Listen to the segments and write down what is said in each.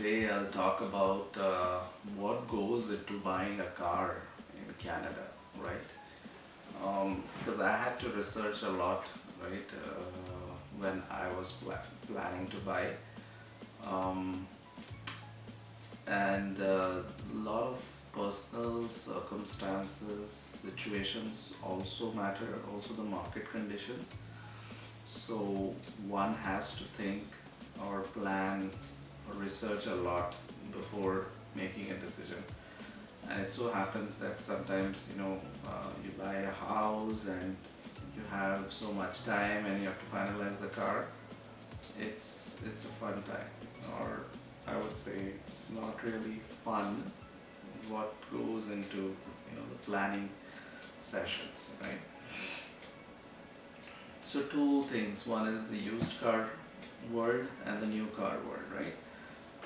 today I'll talk about what goes into buying a car in Canada, right? Because I had to research a lot, right, when I was planning to buy. Um, and a lot of personal circumstances, situations also matter, also the market conditions. So one has to think or plan or research a lot before making a decision. And it so happens that sometimes you buy a house and you have so much time and you have to finalize the car. It's a fun time, or I would say it's not really fun what goes into the planning sessions, right? So two things. One is the used car world and the new car world, right?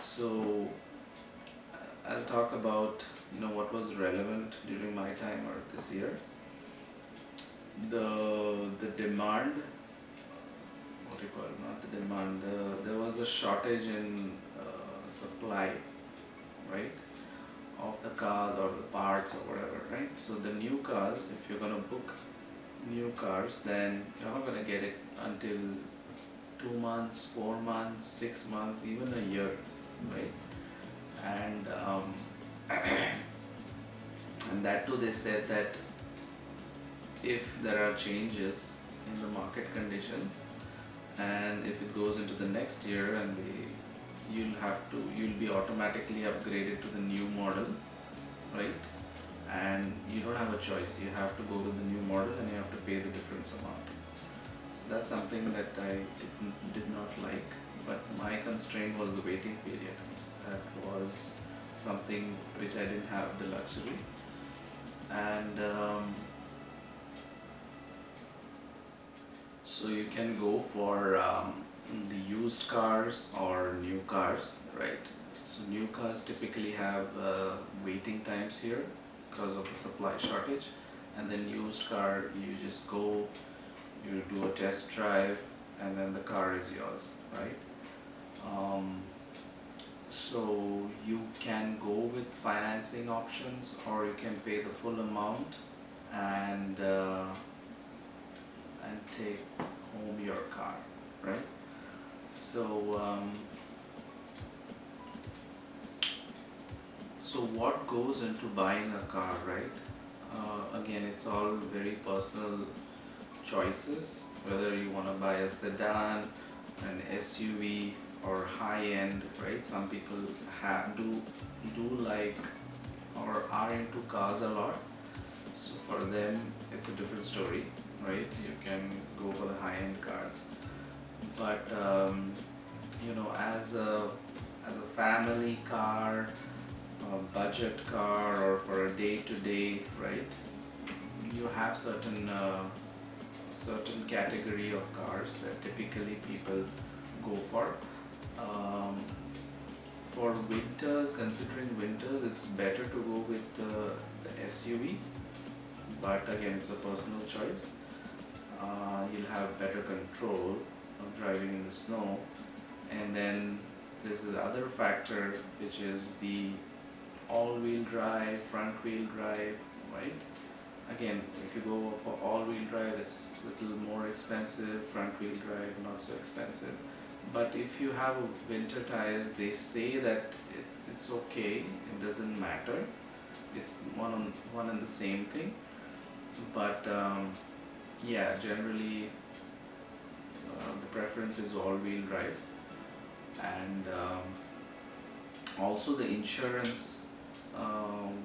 So I'll talk about what was relevant during my time or this year. The demand, what do you call it? Not the demand. There was a shortage in supply, right, of the cars or the parts or whatever, right? So the new cars, if you're gonna book new cars, then you're not gonna get it until 2 months, 4 months, 6 months, even a year, right? And and that too, they said that if there are changes in the market conditions, and if it goes into the next year, and you'll be automatically upgraded to the new model, right? And you don't have a choice. You have to go to the new model and you have to pay the difference amount. So that's something that I did not like. But my constraint was the waiting period. That was something which I didn't have the luxury. And so you can go for the used cars or new cars, right? So new cars typically have waiting times here because of the supply shortage, and then used car, you just go, you do a test drive, and then the car is yours, right? Um, so you can go with financing options, or you can pay the full amount and take home your car, right? So so what goes into buying a car, right? Again, it's all very personal choices, whether you want to buy a sedan, an SUV, or high end, right? Some people do like or are into cars a lot. So for them, it's a different story, right? You can go for the high end cars, but as a family car, a budget car, or for a day to day, right? You have certain category of cars that typically people go for. Um, for winters, considering winters, it's better to go with the SUV, but again, it's a personal choice. You'll have better control of driving in the snow, and then there's the other factor, which is the all-wheel drive, front-wheel drive, right? Again, if you go for all-wheel drive, it's a little more expensive. Front-wheel drive, not so expensive. But if you have winter tires, they say that it's okay. It doesn't matter. It's one and the same thing. But yeah, generally the preference is all-wheel drive, and also the insurance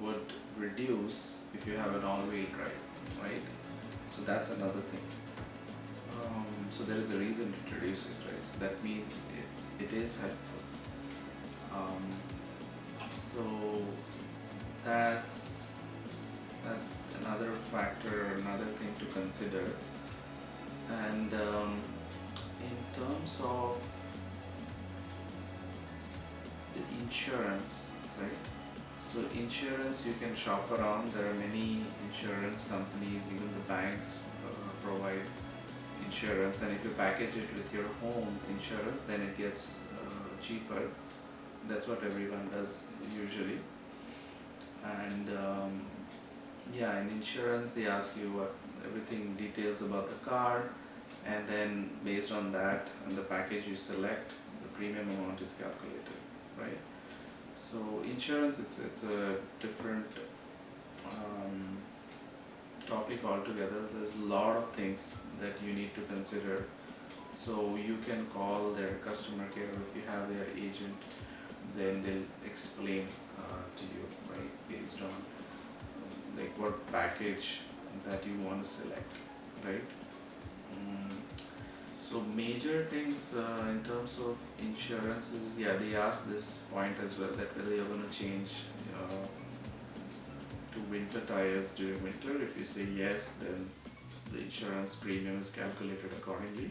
would reduce if you have an all-wheel drive, right? So that's another thing. So there is a reason to reduce it, right? So that means it is helpful. Um, so that's another factor, another thing to consider. And in terms of the insurance, right? So insurance, you can shop around. There are many insurance companies, even the banks provide insurance, and if you package it with your home insurance, then it gets cheaper. That's what everyone does usually. And yeah, in insurance they ask you what everything details about the car, and then based on that and the package you select, the premium amount is calculated, right? So insurance, it's a different um, topic altogether. There's a lot of things that you need to consider. So you can call their customer care, if you have their agent, then they'll explain to you, right, based on like what package that you want to select, right? Mm, so major things in terms of insurance is, yeah, they ask this point as well, that whether you're going to change uh, to winter tires during winter. If you say yes, then the insurance premium is calculated accordingly.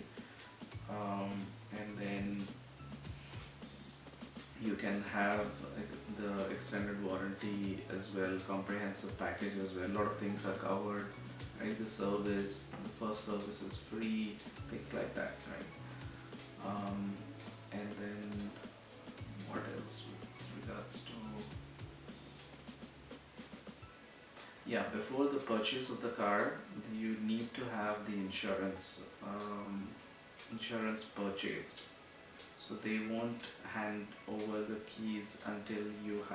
Um, and then you can have the extended warranty as well, comprehensive package as well. A lot of things are covered, right? The service, the first service is free, things like that, right? And then what else with regards to, yeah, before the purchase of the car, you need to have the insurance purchased. So they won't hand over the keys until you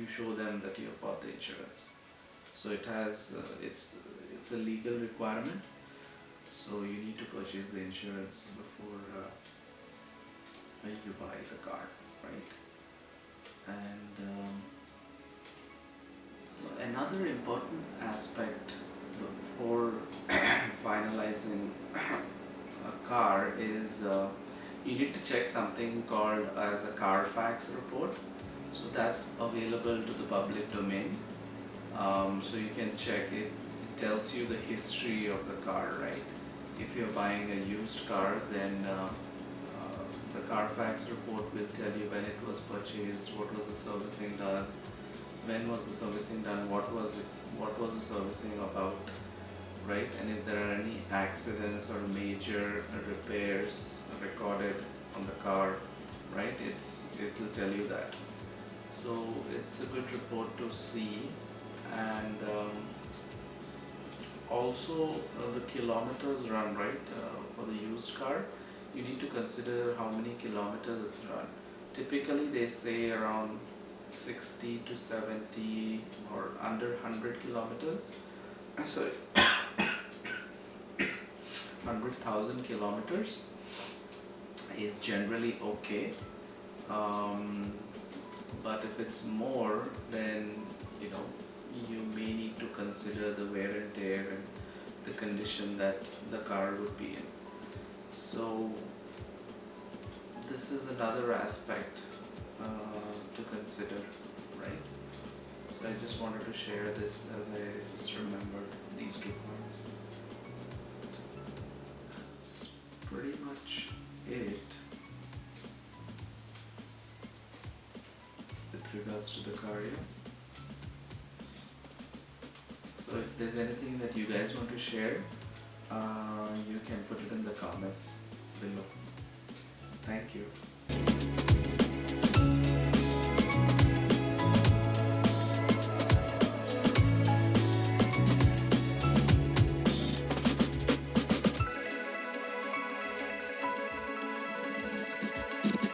show them that you have bought the insurance. So it has it's a legal requirement. So you need to purchase the insurance before you buy the car, right? And so another important aspect before finalizing a car is you need to check something called as a Carfax report. So that's available to the public domain. So you can check it. It tells you the history of the car, right? If you're buying a used car, then the Carfax report will tell you when it was purchased, what was the servicing done, when was the servicing done, what was the servicing about, right? And if there are any accidents or major repairs recorded on the car, right, it will tell you that. So it's a good report to see. And also the kilometers run, right, for the used car, you need to consider how many kilometers it's run. Typically they say around 60 to 70 or under 100 kilometers, sorry, 100,000 kilometers is generally okay. But if it's more, then you may need to consider the wear and tear and the condition that the car would be in. So this is another aspect to consider, right? So I just wanted to share this as I just remembered these 2 points. That's pretty much it with regards to the car, yeah. So if there's anything that you guys want to share, you can put it in the comments below. Thank you.